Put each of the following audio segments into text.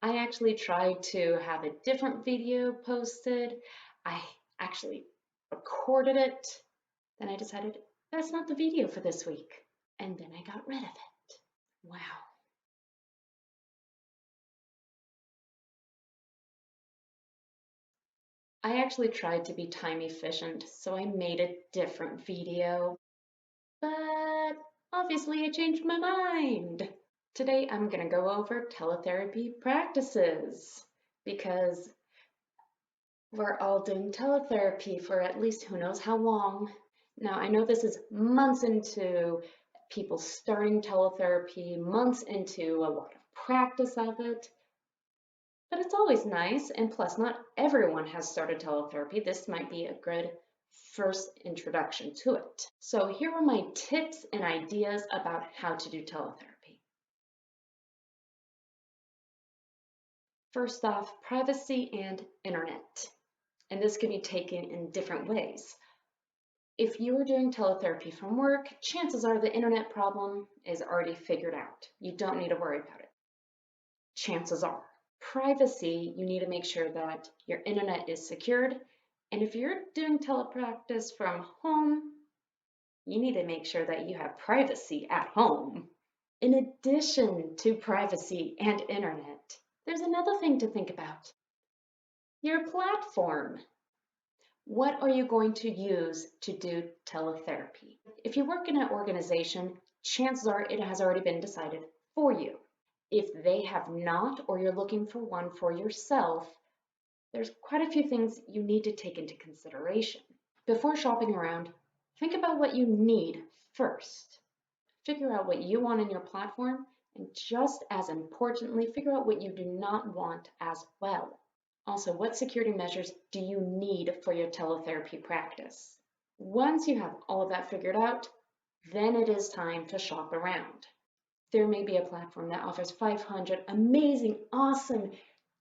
I actually tried to have a different video posted. I actually recorded it. Then I decided that's not the video for this week. And then I got rid of it. Wow. I actually tried to be time efficient, so I made a different video. But obviously I changed my mind. Today I'm going to go over teletherapy practices because we're all doing teletherapy for at least who knows how long. Now, I know this is months into people starting teletherapy, months into a lot of practice of it, but it's always nice. And plus, not everyone has started teletherapy. This might be a good first introduction to it. So here are my tips and ideas about how to do teletherapy. First off, privacy and internet. And this can be taken in different ways. If you are doing teletherapy from work, chances are the internet problem is already figured out. You don't need to worry about it. Chances are. Privacy, you need to make sure that your internet is secured. And if you're doing telepractice from home, you need to make sure that you have privacy at home. In addition to privacy and internet, there's another thing to think about. Your platform. What are you going to use to do teletherapy? If you work in an organization, chances are it has already been decided for you. If they have not, or you're looking for one for yourself, there's quite a few things you need to take into consideration. Before shopping around, think about what you need first. Figure out what you want in your platform, and just as importantly, figure out what you do not want as well. Also, what security measures do you need for your teletherapy practice? Once you have all of that figured out, then it is time to shop around. There may be a platform that offers 500 amazing, awesome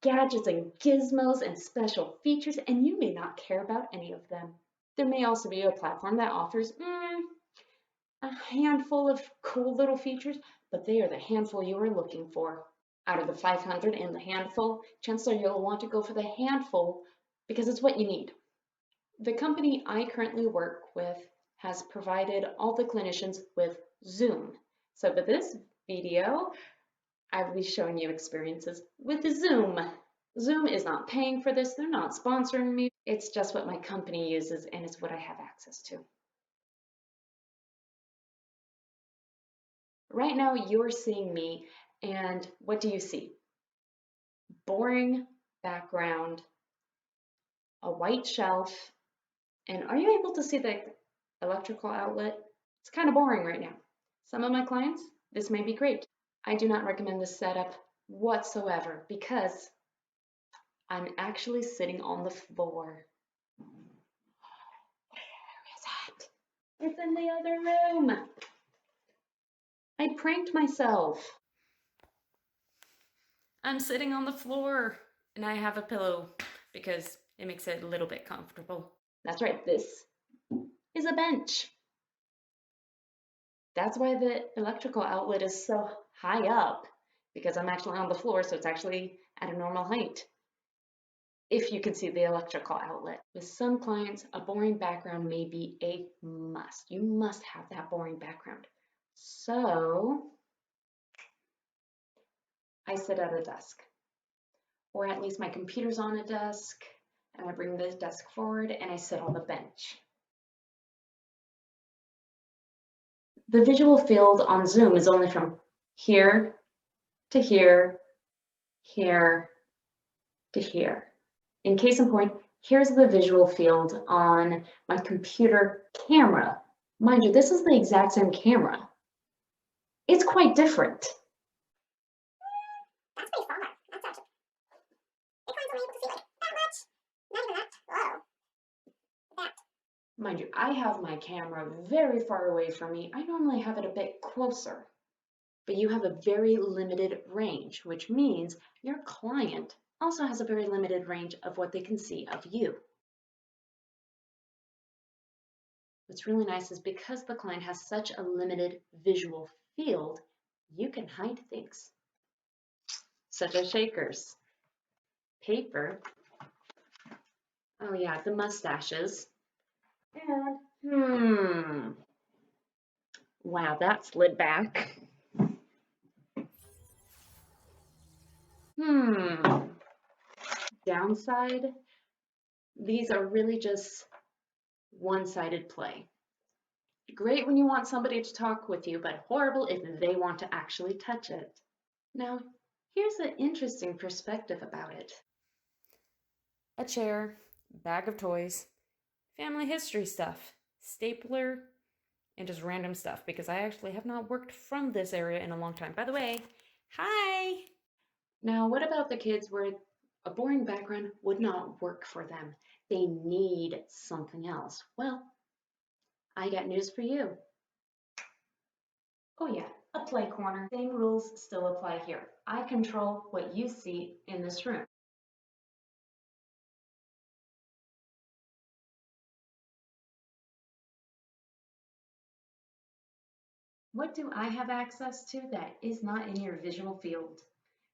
gadgets and gizmos and special features, and you may not care about any of them. There may also be a platform that offers a handful of cool little features, but they are the handful you are looking for. Out of the 500 in the handful, chances are you'll want to go for the handful because it's what you need. The company I currently work with has provided all the clinicians with Zoom. So for this video, I will be showing you experiences with Zoom. Zoom is not paying for this, they're not sponsoring me. It's just what my company uses and it's what I have access to. Right now you're seeing me, and what do you see? Boring background, a white shelf, and are you able to see the electrical outlet? It's kind of boring right now. Some of my clients, this may be great. I do not recommend this setup whatsoever because I'm actually sitting on the floor. Where is it? It's in the other room. I pranked myself. I'm sitting on the floor and I have a pillow because it makes it a little bit comfortable. That's right, this is a bench. That's why the electrical outlet is so high up, because I'm actually on the floor, so it's actually at a normal height. If you can see the electrical outlet. With some clients, a boring background may be a must. You must have that boring background. So I sit at a desk, or at least my computer's on a desk, and I bring the desk forward and I sit on the bench. The visual field on Zoom is only from here to here, here to here. In case in point, here's the visual field on my computer camera. Mind you, this is the exact same camera. It's quite different. That's pretty far. That's actually. It clients only able to see like that much. Not even that. Whoa. That. Mind you, I have my camera very far away from me. I normally have it a bit closer. But you have a very limited range, which means your client also has a very limited range of what they can see of you. What's really nice is because the client has such a limited visual field, you can hide things. such as shakers. Paper. Oh yeah, the mustaches. And wow, that slid back. Downside, these are really just one-sided play. Great when you want somebody to talk with you, but horrible if they want to actually touch it. Now, here's an interesting perspective about it. A chair, bag of toys, family history stuff, stapler, and just random stuff because I actually have not worked from this area in a long time. By the way, hi! Now, what about the kids where a boring background would not work for them? They need something else. Well, I got news for you. Oh yeah, a play corner. Same rules still apply here. I control what you see in this room. What do I have access to that is not in your visual field?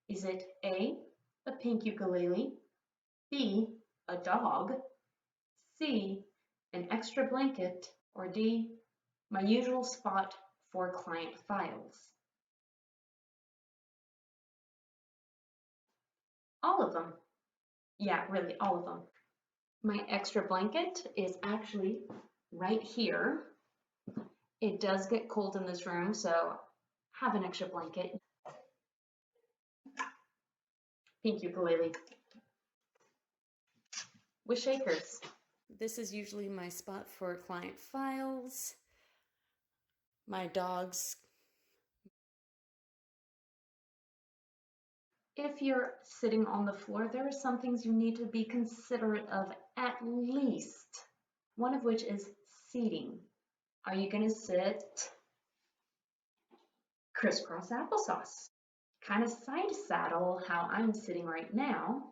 Is it A, a pink ukulele, B, a dog, C, an extra blanket, or D, my usual spot for client files? All of them. Yeah, really, all of them. My extra blanket is actually right here. It does get cold in this room, so have an extra blanket. Pink ukulele with shakers. This is usually my spot for client files. My dogs. If you're sitting on the floor, there are some things you need to be considerate of at least. One of which is seating. Are you going to sit crisscross applesauce? Kind of side saddle how I'm sitting right now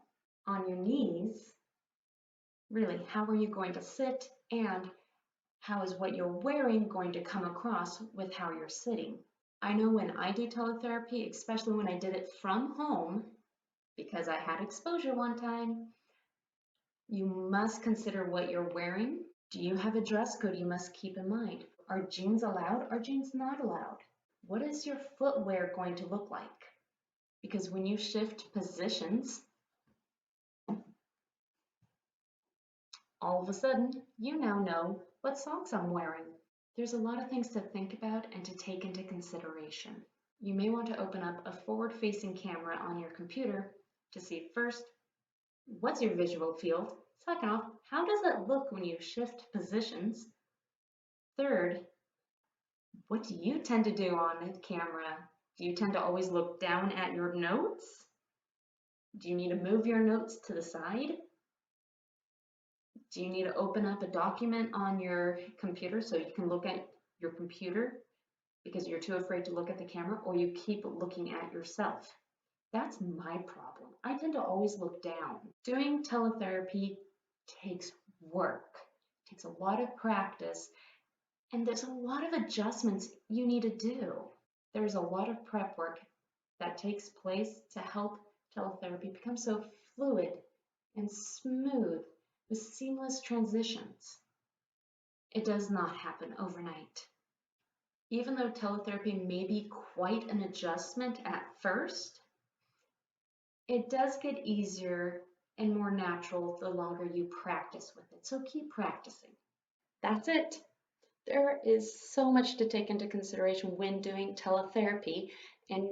on your knees. Really, how are you going to sit, and how is what you're wearing going to come across with how you're sitting? I know when I do teletherapy, especially when I did it from home, because I had exposure one time, you must consider what you're wearing. Do you have a dress code you must keep in mind? Are jeans allowed? Are jeans not allowed? What is your footwear going to look like? Because when you shift positions, all of a sudden, you now know what socks I'm wearing. There's a lot of things to think about and to take into consideration. You may want to open up a forward-facing camera on your computer to see first, what's your visual field? Second off, how does it look when you shift positions? Third, what do you tend to do on the camera? Do you tend to always look down at your notes? Do you need to move your notes to the side? Do you need to open up a document on your computer so you can look at your computer because you're too afraid to look at the camera, or you keep looking at yourself? That's my problem. I tend to always look down. Doing teletherapy takes work, takes a lot of practice, and there's a lot of adjustments you need to do. There's a lot of prep work that takes place to help teletherapy become so fluid and smooth with seamless transitions. It does not happen overnight. Even though teletherapy may be quite an adjustment at first, it does get easier and more natural the longer you practice with it. So keep practicing. That's it. There is so much to take into consideration when doing teletherapy and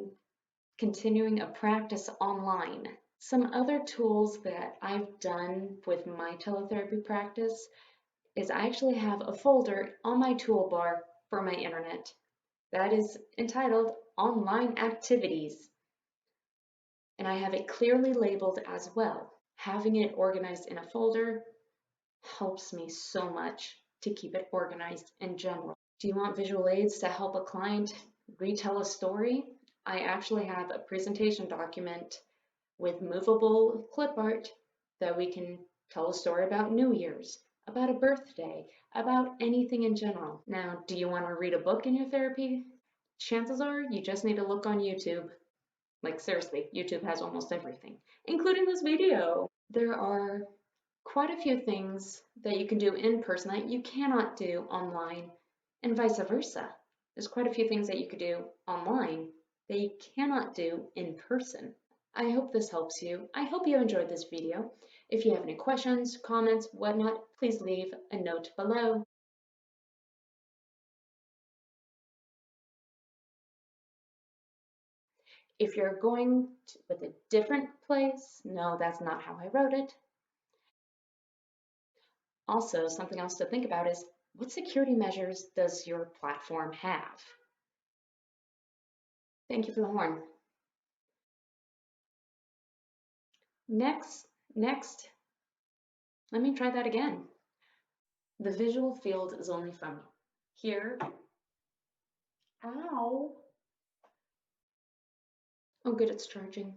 continuing a practice online. Some other tools that I've done with my teletherapy practice is I actually have a folder on my toolbar for my internet that is entitled Online Activities. And I have it clearly labeled as well. Having it organized in a folder helps me so much to keep it organized in general. Do you want visual aids to help a client retell a story? I actually have a presentation document with movable clip art that we can tell a story about New Year's, about a birthday, about anything in general. Now, do you want to read a book in your therapy? Chances are you just need to look on YouTube. Like seriously, YouTube has almost everything, including this video. There are quite a few things that you can do in person that you cannot do online, and vice versa. There's quite a few things that you could do online that you cannot do in person. I hope this helps you. I hope you enjoyed this video. If you have any questions, comments, whatnot, please leave a note below. If you're going with a different place, no, that's not how I wrote it. Also, something else to think about is what security measures does your platform have? Thank you for the horn. Next, let me try that again. The visual field is only from here. Ow. Oh, good, it's charging.